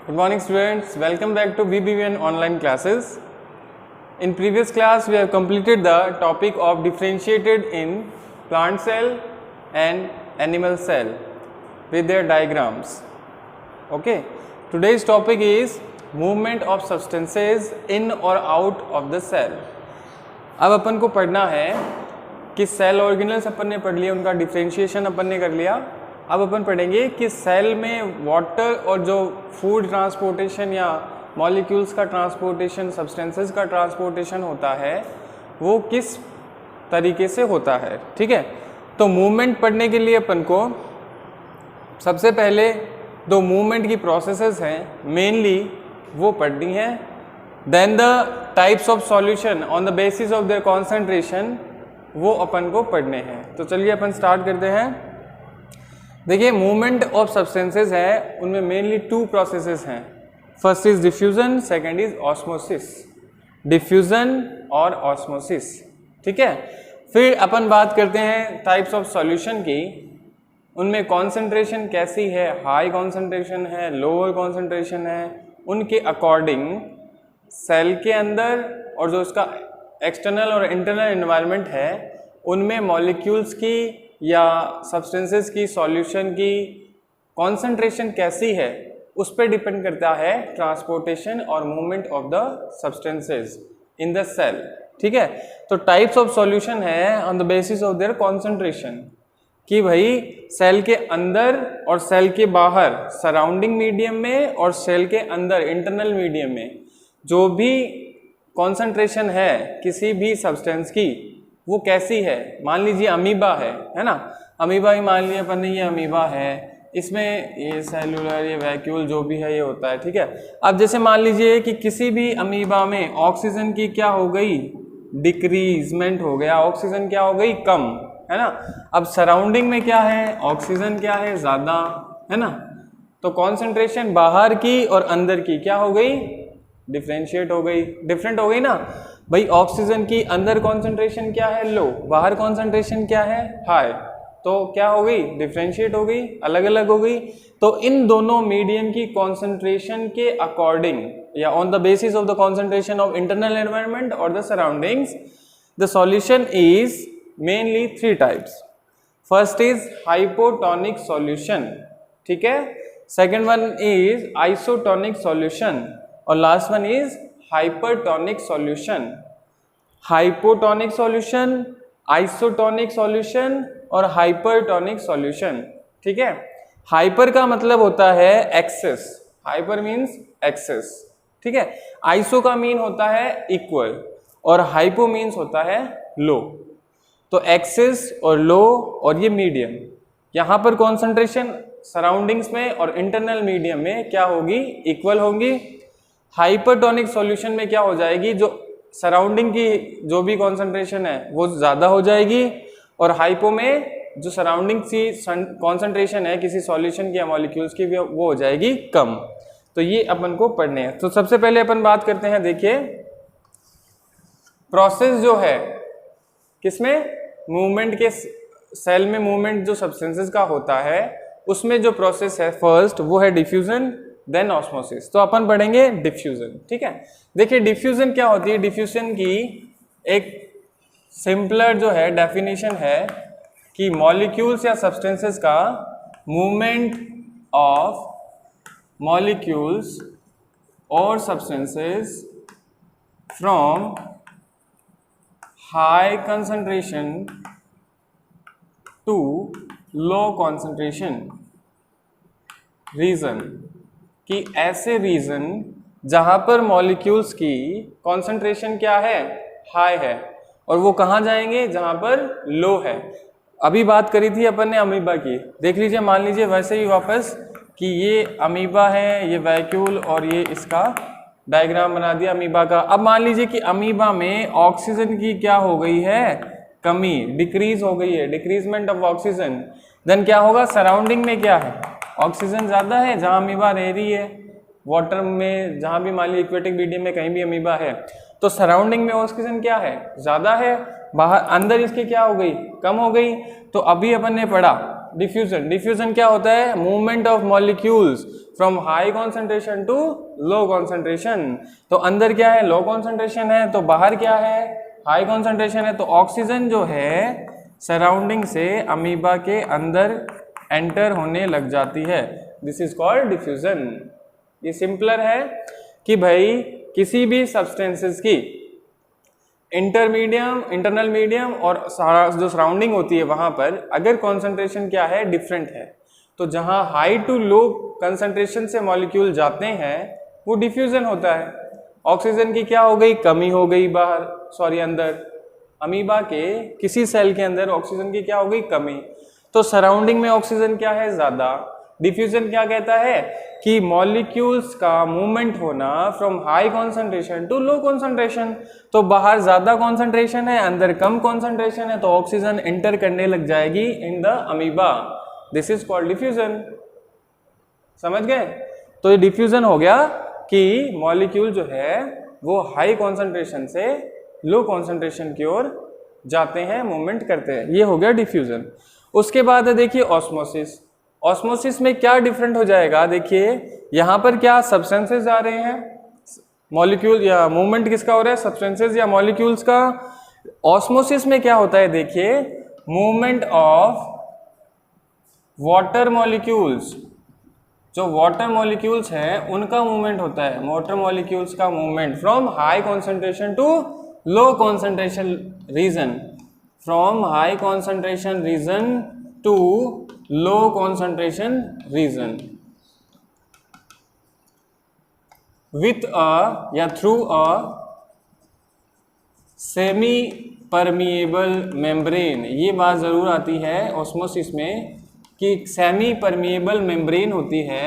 Good morning students, welcome back to VBVN online classes. In previous class we have completed the topic of differentiated in plant cell and animal cell with their diagrams. Okay, today's topic is movement of substances in or out of the cell. अब अपन को पढ़ना है कि cell organelles अपन ने पढ़ लिया, उनका differentiation अपन ने कर लिया. अब अपन पढ़ेंगे कि सेल में वाटर और जो फूड ट्रांसपोर्टेशन या मॉलिक्यूल्स का ट्रांसपोर्टेशन, सब्सटेंसेस का ट्रांसपोर्टेशन होता है वो किस तरीके से होता है. ठीक है, तो मूवमेंट पढ़ने के लिए अपन को सबसे पहले दो मूवमेंट की प्रोसेसेस हैं मेनली वो पढ़नी है. Then the types of solution on the basis of their concentration वो अपन को पढ़ने हैं. तो चलिए अपन स्टार्ट करते हैं. देखिए, मूवमेंट ऑफ सब्सटेंसेस है उनमें मेनली टू प्रोसेसेस हैं. First is diffusion, second is osmosis. Diffusion और ऑस्मोसिस. ठीक है, फिर अपन बात करते हैं टाइप्स ऑफ सॉल्यूशन की. उनमें कॉन्सेंट्रेशन कैसी है, हाई कॉन्सेंट्रेशन है, लोअर कॉन्सेंट्रेशन है, उनके अकॉर्डिंग सेल के अंदर और जो उसका एक्सटर्नल और इंटरनल एनवायरनमेंट है उनमें मॉलिक्यूल्स की या सब्सटेंसेस की सॉल्यूशन की कॉन्सेंट्रेशन कैसी है उस पर डिपेंड करता है ट्रांसपोर्टेशन और movement of the substances in the cell. ठीक है, तो टाइप्स ऑफ सॉल्यूशन है on the basis of their concentration कि भाई सेल के अंदर और सेल के बाहर सराउंडिंग मीडियम में और सेल के अंदर इंटरनल मीडियम में जो भी कॉन्सेंट्रेशन है किसी भी सब्सटेंस की वो कैसी है. मान लीजिए अमीबा है ना, अमीबा ही मान लीजिए अपन ने, ये अमीबा है, इसमें ये सेलुलर, ये वैक्यूल जो भी है ये होता है. ठीक है, अब जैसे मान लीजिए कि किसी भी अमीबा में ऑक्सीजन की क्या हो गई, डिक्रीजमेंट हो गया, ऑक्सीजन क्या हो गई, कम, है ना. अब सराउंडिंग में क्या है, ऑक्सीजन क्या है, ज़्यादा, है ना. तो कॉन्सेंट्रेशन बाहर की और अंदर की क्या हो गई, डिफरेंशिएट हो गई, डिफरेंट हो गई ना भाई. ऑक्सीजन की अंदर कॉन्सेंट्रेशन क्या है, लो, बाहर कॉन्सेंट्रेशन क्या है, हाई. तो क्या हो गई, डिफरेंशिएट हो गई, अलग अलग हो गई. तो इन दोनों मीडियम की कॉन्सेंट्रेशन के अकॉर्डिंग या on the basis of the concentration of internal environment और the surroundings the solution is mainly three types. First is hypotonic solution. ठीक है, second one is isotonic solution और last one is hypertonic solution. Hypotonic solution, isotonic solution और hypertonic solution. ठीक है, hyper का मतलब होता है एक्सेस, हाइपर मीन्स एक्सेस. ठीक है, आइसो का मीन होता है इक्वल और हाइपो मीन्स होता है लो. तो एक्सेस और लो और ये मीडियम, यहाँ पर कॉन्सेंट्रेशन सराउंडिंग्स में और इंटरनल मीडियम में क्या होगी, इक्वल होंगी. हाइपरटोनिक सॉल्यूशन में क्या हो जाएगी, जो सराउंडिंग की जो भी कॉन्सेंट्रेशन है वो ज़्यादा हो जाएगी और हाइपो में जो सराउंडिंग की कॉन्सेंट्रेशन है किसी सॉल्यूशन की या मॉलिक्यूल्स की वो हो जाएगी कम. तो ये अपन को पढ़ने हैं. तो सबसे पहले अपन बात करते हैं, देखिए प्रोसेस जो है किसमें, मूवमेंट के सेल में मूवमेंट जो सब्सटेंसेस का होता है उसमें जो प्रोसेस है फर्स्ट वो है डिफ्यूजन, देन ऑस्मोसिस. तो अपन पढ़ेंगे डिफ्यूजन. ठीक है, देखिए डिफ्यूजन क्या होती है. डिफ्यूजन की एक सिंपलर जो है डेफिनेशन है कि मॉलिक्यूल्स या सब्सटेंसेस का मूवमेंट ऑफ मॉलिक्यूल्स और substances from high concentration to low concentration region, कि ऐसे रीजन जहां पर मॉलिक्यूल्स की कॉन्सेंट्रेशन क्या है, हाई है, और वो कहाँ जाएंगे, जहां पर लो है. अभी बात करी थी अपन ने अमीबा की, देख लीजिए, मान लीजिए वैसे ही वापस कि ये अमीबा है, ये वैक्यूल और ये इसका डायग्राम बना दिया अमीबा का. अब मान लीजिए कि अमीबा में ऑक्सीजन की क्या हो गई है, कमी, डिक्रीज हो गई है, डिक्रीजमेंट ऑफ ऑक्सीजन. देन क्या होगा, सराउंडिंग में क्या है, ऑक्सीजन ज़्यादा है जहाँ अमीबा रह रही है, वाटर में जहाँ भी मान लीजिए एक्वेटिक मीडियम में कहीं भी अमीबा है तो सराउंडिंग में ऑक्सीजन क्या है, ज़्यादा है, बाहर अंदर इसकी क्या हो गई, कम हो गई. तो अभी अपन ने पढ़ा डिफ्यूजन. डिफ्यूजन क्या होता है, movement of molecules from high concentration to low concentration. तो अंदर क्या है, लो कॉन्सेंट्रेशन है, तो बाहर क्या है, हाई कॉन्सेंट्रेशन है। तो ऑक्सीजन जो है सराउंडिंग से अमीबा के अंदर एंटर होने लग जाती है। This is called diffusion. ये सिंपलर है कि भाई किसी भी सब्सटेंसेस की इंटरनल मीडियम और जो सराउंडिंग होती है वहां पर अगर कॉन्सेंट्रेशन क्या है, डिफरेंट है, तो जहां हाई टू लो कंसंट्रेशन से मॉलिक्यूल जाते हैं वो डिफ्यूजन होता है। ऑक्सीजन की क्या हो गई, कमी हो गई बाहर, सॉरी अंदर, अमीबा के किसी सेल के अंदर ऑक्सीजन की क्या हो गई, कमी, तो सराउंडिंग में ऑक्सीजन क्या है, ज्यादा। डिफ्यूजन क्या कहता है कि मॉलिक्यूल्स का मूवमेंट होना from high concentration to low concentration. तो बाहर ज्यादा कॉन्सेंट्रेशन है, अंदर कम कॉन्सेंट्रेशन है, तो ऑक्सीजन एंटर करने लग जाएगी in the amoeba. This is called diffusion. समझ गए? तो ये डिफ्यूजन हो गया कि मॉलिक्यूल जो है वो हाई कॉन्सेंट्रेशन से लो कॉन्सेंट्रेशन की ओर जाते हैं, मूवमेंट करते हैं। ये हो गया डिफ्यूजन। उसके बाद है देखिए ऑस्मोसिस। ऑस्मोसिस में क्या डिफरेंट हो जाएगा, देखिए यहां पर क्या सब्सटेंसेस आ रहे हैं, मॉलिक्यूल या मूवमेंट किसका हो रहा है, सब्सटेंसेस या मॉलिक्यूल्स का। ऑस्मोसिस में क्या होता है, देखिए मूवमेंट ऑफ वाटर मॉलिक्यूल्स, जो वाटर मॉलिक्यूल्स हैं उनका मूवमेंट होता है, वाटर मॉलिक्यूल्स का movement from high concentration to low concentration region, from high concentration region to low concentration region with a या through a semi permeable membrane. ये बात जरूर आती है ऑस्मोसिस में कि सेमी परमिएबल मेम्ब्रेन होती है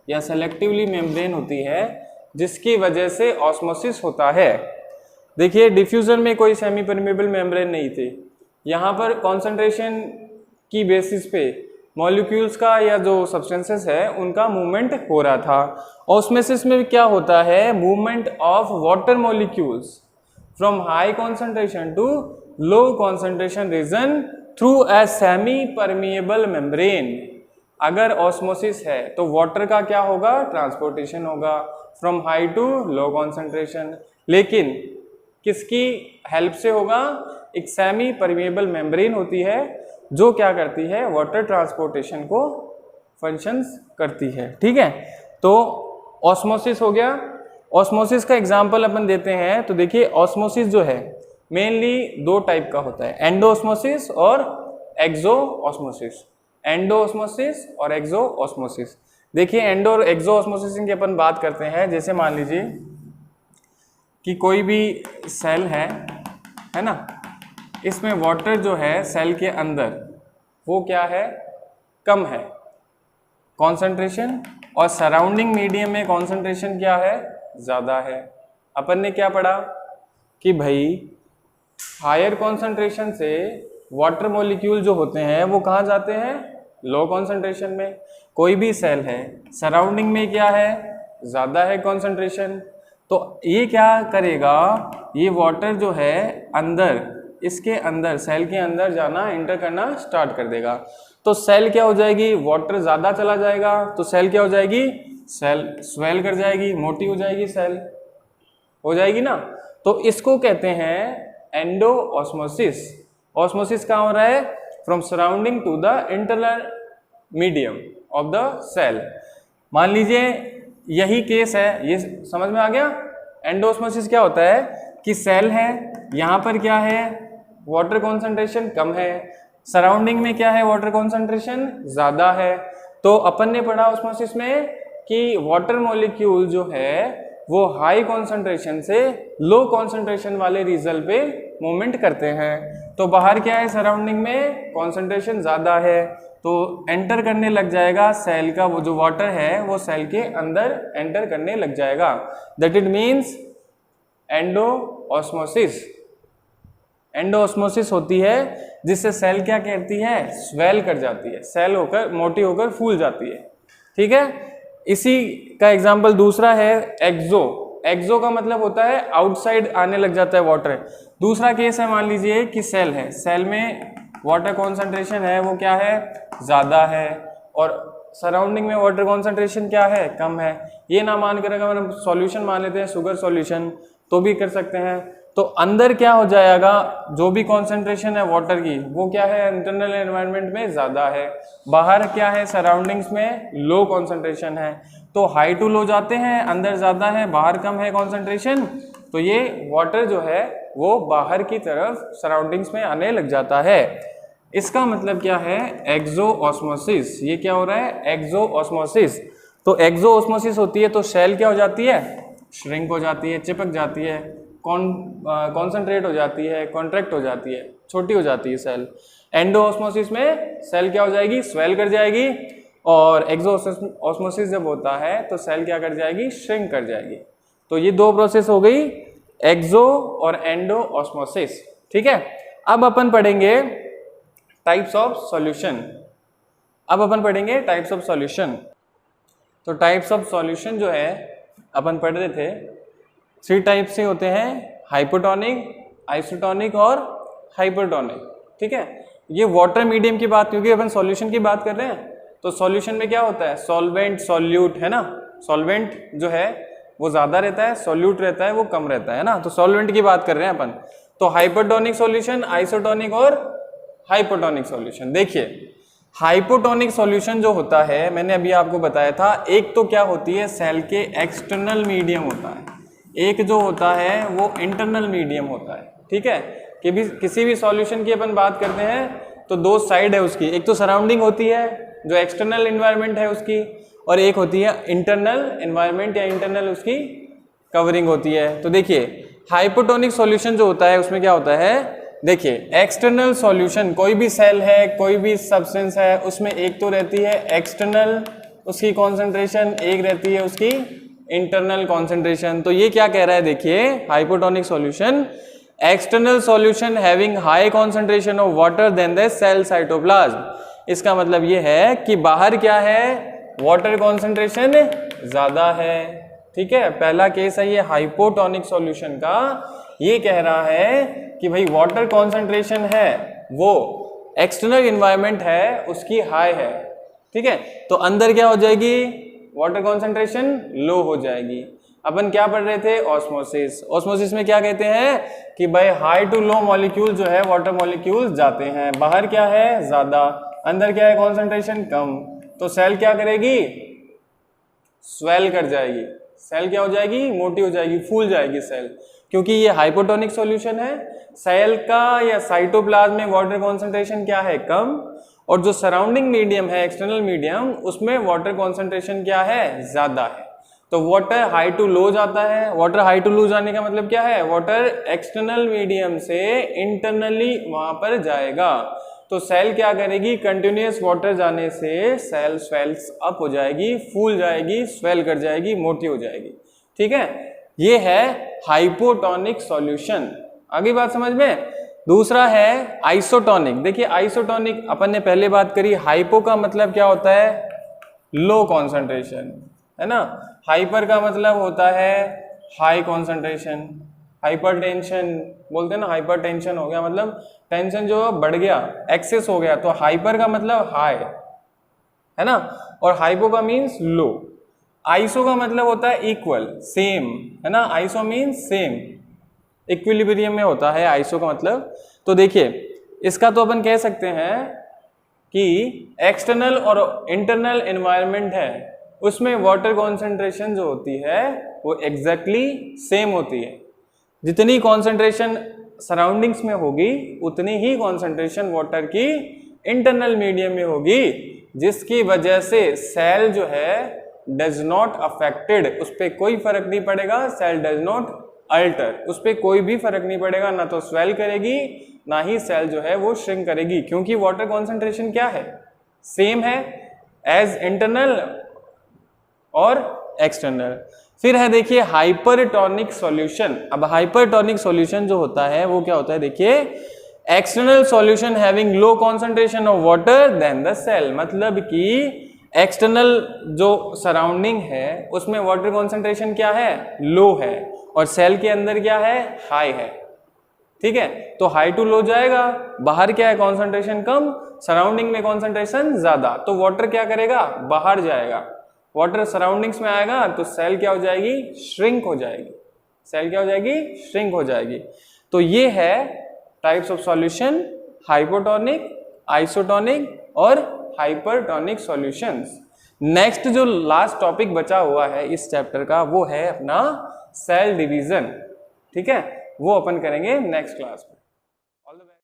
या सेलेक्टिवली मेम्ब्रेन होती है, जिसकी वजह से ऑस्मोसिस होता है। देखिए डिफ्यूजन में कोई सेमी परमिएबल मेम्ब्रेन नहीं थी, यहाँ पर कॉन्सेंट्रेशन की बेसिस पे मॉलिक्यूल्स का या जो सब्सटेंसेस है उनका मूवमेंट हो रहा था। ऑस्मोसिस में क्या होता है, movement of water molecules from high concentration to low concentration region through a semi permeable membrane. अगर ऑस्मोसिस है तो वाटर का क्या होगा, ट्रांसपोर्टेशन होगा from high to low concentration, लेकिन किसकी हेल्प से होगा, एक सेमी परमिएबल मेम्ब्रेन होती है जो क्या करती है, वाटर ट्रांसपोर्टेशन को फंक्शंस करती है। ठीक है, तो ऑस्मोसिस हो गया। ऑस्मोसिस का एग्जांपल अपन देते हैं, तो देखिए ऑस्मोसिस जो है मेनली दो टाइप का होता है, एंडो ऑस्मोसिस और एक्सो ऑस्मोसिस। एंडो ऑस्मोसिस और एक्सो ऑस्मोसिस। देखिए एंडो और एक्सो ऑस्मोसिस की अपन बात करते हैं, जैसे मान लीजिए कि कोई भी सेल है ना, इसमें वाटर जो है सेल के अंदर वो क्या है, कम है कॉन्सेंट्रेशन, और सराउंडिंग मीडियम में कॉन्सेंट्रेशन क्या है, ज़्यादा है। अपन ने क्या पढ़ा कि भाई हायर कॉन्सेंट्रेशन से वाटर मॉलिक्यूल जो होते हैं वो कहाँ जाते हैं, लो कॉन्सेंट्रेशन में। कोई भी सेल है सराउंडिंग में क्या है, ज़्यादा है कॉन्सेंट्रेशन, तो ये क्या करेगा, ये वाटर जो है अंदर, इसके अंदर सेल के अंदर जाना, एंटर करना स्टार्ट कर देगा। तो सेल क्या हो जाएगी, वाटर ज़्यादा चला जाएगा तो सेल क्या हो जाएगी, सेल स्वेल कर जाएगी, मोटी हो जाएगी, सेल हो जाएगी ना। तो इसको कहते हैं एंडो ऑस्मोसिस। ऑस्मोसिस कहाँ हो रहा है, from surrounding to the internal medium of the cell. मान लीजिए यही केस है, ये समझ में आ गया। एंडो ऑस्मोसिस क्या होता है कि सेल है, यहाँ पर क्या है, वाटर कॉन्सेंट्रेशन कम है, सराउंडिंग में क्या है, वाटर कॉन्सेंट्रेशन ज़्यादा है। तो अपन ने पढ़ा ऑस्मोसिस में कि वाटर मॉलिक्यूल जो है वो हाई कॉन्सेंट्रेशन से लो कॉन्सेंट्रेशन वाले रीजन पे मूवमेंट करते हैं। तो बाहर क्या है, सराउंडिंग में कॉन्सेंट्रेशन ज़्यादा है, तो एंटर करने लग जाएगा सेल का वो जो वाटर है वो सेल के अंदर एंटर करने लग जाएगा। That it means endo osmosis. Endo osmosis होती है जिससे सेल क्या करती है, स्वेल कर जाती है, सेल होकर मोटी होकर फूल जाती है। ठीक है, इसी का एग्जाम्पल दूसरा है एक्सो। एक्सो का मतलब होता है आउटसाइड आने लग जाता है वाटर। दूसरा केस है, मान लीजिए कि सेल है, सेल में वाटर कॉन्सेंट्रेशन है वो क्या है, ज़्यादा है, और सराउंडिंग में वाटर कॉन्सेंट्रेशन क्या है, कम है। ये ना मान कर अगर हम सॉल्यूशन मान लेते हैं शुगर सॉल्यूशन तो भी कर सकते हैं। तो अंदर क्या हो जाएगा, जो भी कॉन्सेंट्रेशन है वाटर की वो क्या है इंटरनल एनवायरनमेंट में ज़्यादा है, बाहर क्या है सराउंडिंग्स में लो कॉन्सेंट्रेशन है। तो हाई टू लो जाते हैं, अंदर ज़्यादा है बाहर कम है कॉन्सेंट्रेशन, तो ये वाटर जो है वो बाहर की तरफ सराउंडिंग्स में आने लग जाता है। इसका मतलब क्या है, एक्सो ऑस्मोसिस। ये क्या हो रहा है, एक्सो ऑस्मोसिस। तो एक्सो ऑस्मोसिस होती है तो सेल क्या हो जाती है, श्रिंक हो जाती है, चिपक जाती है, कॉन्सेंट्रेट हो जाती है, कॉन्ट्रैक्ट हो जाती है, छोटी हो जाती है सेल। एंडो ऑस्मोसिस में सेल क्या हो जाएगी, स्वेल कर जाएगी, और एक्सो ऑस्मोसिस जब होता है तो सेल क्या कर जाएगी, श्रिंक कर जाएगी। तो ये दो प्रोसेस हो गई, एक्सो और एंडो ऑस्मोसिस। ठीक है, अब अपन पढ़ेंगे टाइप्स ऑफ सॉल्यूशन। अब अपन पढ़ेंगे टाइप्स ऑफ सॉल्यूशन। तो टाइप्स ऑफ सॉल्यूशन जो है अपन पढ़ रहे थे, 3 टाइप से होते हैं, हाइपोटोनिक, आइसोटोनिक और हाइपरटोनिक। ठीक है, ये वाटर मीडियम की बात, क्योंकि अपन सॉल्यूशन की बात कर रहे हैं तो सॉल्यूशन में क्या होता है, सॉल्वेंट सॉल्यूट है ना। सॉल्वेंट जो है वो ज़्यादा रहता है, सॉल्यूट रहता है वो कम रहता है ना। तो सॉल्वेंट की बात कर रहे हैं अपन। तो हाइपरटोनिक सॉल्यूशन, आइसोटोनिक और हाइपोटोनिक सॉल्यूशन। देखिए हाइपोटोनिक सॉल्यूशन जो होता है, मैंने अभी आपको बताया था, एक तो क्या होती है सेल के एक्सटर्नल मीडियम होता है, एक जो होता है वो इंटरनल मीडियम होता है। ठीक है, कि भी किसी भी सॉल्यूशन की अपन बात करते हैं तो 2 साइड है उसकी, एक तो सराउंडिंग होती है जो एक्सटर्नल एनवायरनमेंट है उसकी, और एक होती है इंटरनल एनवायरनमेंट या इंटरनल उसकी कवरिंग होती है। तो देखिए हाइपोटोनिक सॉल्यूशन जो होता है उसमें क्या होता है, देखिए एक्सटर्नल सॉल्यूशन, कोई भी सेल है, कोई भी सब्सटेंस है, उसमें एक तो रहती है एक्सटर्नल उसकी कॉन्सेंट्रेशन, एक रहती है उसकी इंटरनल कॉन्सेंट्रेशन। तो ये क्या कह रहा है, देखिए hypotonic solution, external solution having high concentration of water than the cell cytoplasm. इसका मतलब ये है कि बाहर क्या है, वाटर कॉन्सेंट्रेशन ज्यादा है। ठीक है, पहला केस है ये हाइपोटोनिक सॉल्यूशन का, ये कह रहा है कि भाई वाटर कॉन्सेंट्रेशन है वो एक्सटर्नल एनवायरनमेंट है उसकी हाई है। ठीक है, तो अंदर क्या हो जाएगी, वाटर कॉन्सेंट्रेशन लो हो जाएगी। अपन क्या पढ़ रहे थे, ऑस्मोसिस। ऑस्मोसिस में क्या कहते हैं कि भाई हाई टू लो मॉलिक्यूल जो है वाटर मॉलिक्यूल जाते हैं, बाहर क्या है ज्यादा, अंदर क्या है कॉन्सेंट्रेशन कम। तो सेल क्या करेगी, स्वेल कर जाएगी, सेल क्या हो जाएगी, मोटी हो जाएगी, फूल जाएगी सेल, क्योंकि ये हाइपोटोनिक सॉल्यूशन है। सेल का या साइटोप्लाज्म में वाटर कॉन्सेंट्रेशन क्या है, कम, और जो सराउंडिंग मीडियम है एक्सटर्नल मीडियम उसमें वाटर कॉन्सेंट्रेशन क्या है, ज्यादा है। तो वाटर हाई टू लो जाता है। वाटर हाई टू लो जाने का मतलब क्या है, वाटर एक्सटर्नल मीडियम से इंटरनली वहां पर जाएगा। तो सेल क्या करेगी, कंटिन्यूअस वाटर जाने से सेल स्वेल्स अप हो जाएगी, फूल जाएगी, स्वेल कर जाएगी, मोटी हो जाएगी। ठीक है, ये है हाइपोटोनिक सॉल्यूशन। आगे बात समझ में। दूसरा है आइसोटोनिक। देखिए आइसोटोनिक अपन ने पहले बात करी, हाइपो का मतलब क्या होता है, लो कॉन्सेंट्रेशन है ना, हाइपर का मतलब होता है हाई कॉन्सेंट्रेशन। हाइपरटेंशन बोलते हैं ना, हाइपरटेंशन हो गया मतलब टेंशन जो बढ़ गया, एक्सेस हो गया। तो हाइपर का मतलब हाई है ना, और हाइपो का मीन्स लो। आइसो का मतलब होता है इक्वल, सेम है ना, आइसो मीन्स सेम, इक्विलिब्रियम में होता है आइसो का मतलब। तो देखिए इसका तो अपन कह सकते हैं कि एक्सटर्नल और इंटरनल एनवायरनमेंट है उसमें वाटर कॉन्सेंट्रेशन जो होती है वो एग्जैक्टली सेम होती है। जितनी कॉन्सेंट्रेशन सराउंडिंग्स में होगी उतनी ही कॉन्सेंट्रेशन वाटर की इंटरनल मीडियम में होगी, जिसकी वजह से सेल जो है डज नॉट अफेक्टेड, उस पर कोई फर्क नहीं पड़ेगा। सेल डज नॉट अल्टर, उस पर कोई भी फर्क नहीं पड़ेगा, ना तो स्वेल करेगी ना ही सेल जो है वो श्रिंक करेगी, क्योंकि वाटर कॉन्सेंट्रेशन क्या है, सेम है एज इंटरनल और एक्सटर्नल। फिर है देखिए हाइपरटोनिक सॉल्यूशन। अब हाइपरटोनिक सॉल्यूशन जो होता है वो क्या होता है, देखिए external solution having low concentration of water than the cell. मतलब कि एक्सटर्नल जो सराउंडिंग है उसमें वाटर कॉन्सेंट्रेशन क्या है, लो है, और सेल के अंदर क्या है, हाई है। ठीक है। तो हाई टू लो जाएगा, बाहर क्या है कॉन्सेंट्रेशन कम, सराउंडिंग में कॉन्सेंट्रेशन ज्यादा, तो वाटर क्या करेगा, बाहर जाएगा। वाटर सराउंडिंग्स में आएगा तो सेल क्या हो जाएगी, श्रिंक हो जाएगी। सेल क्या हो जाएगी, श्रिंक हो जाएगी। तो ये है types of solution, hypotonic, isotonic और हाइपरटोनिक सॉल्यूशंस। नेक्स्ट जो लास्ट टॉपिक बचा हुआ है इस चैप्टर का वो है अपना सेल डिवीजन, ठीक है, वो अपन करेंगे नेक्स्ट क्लास में।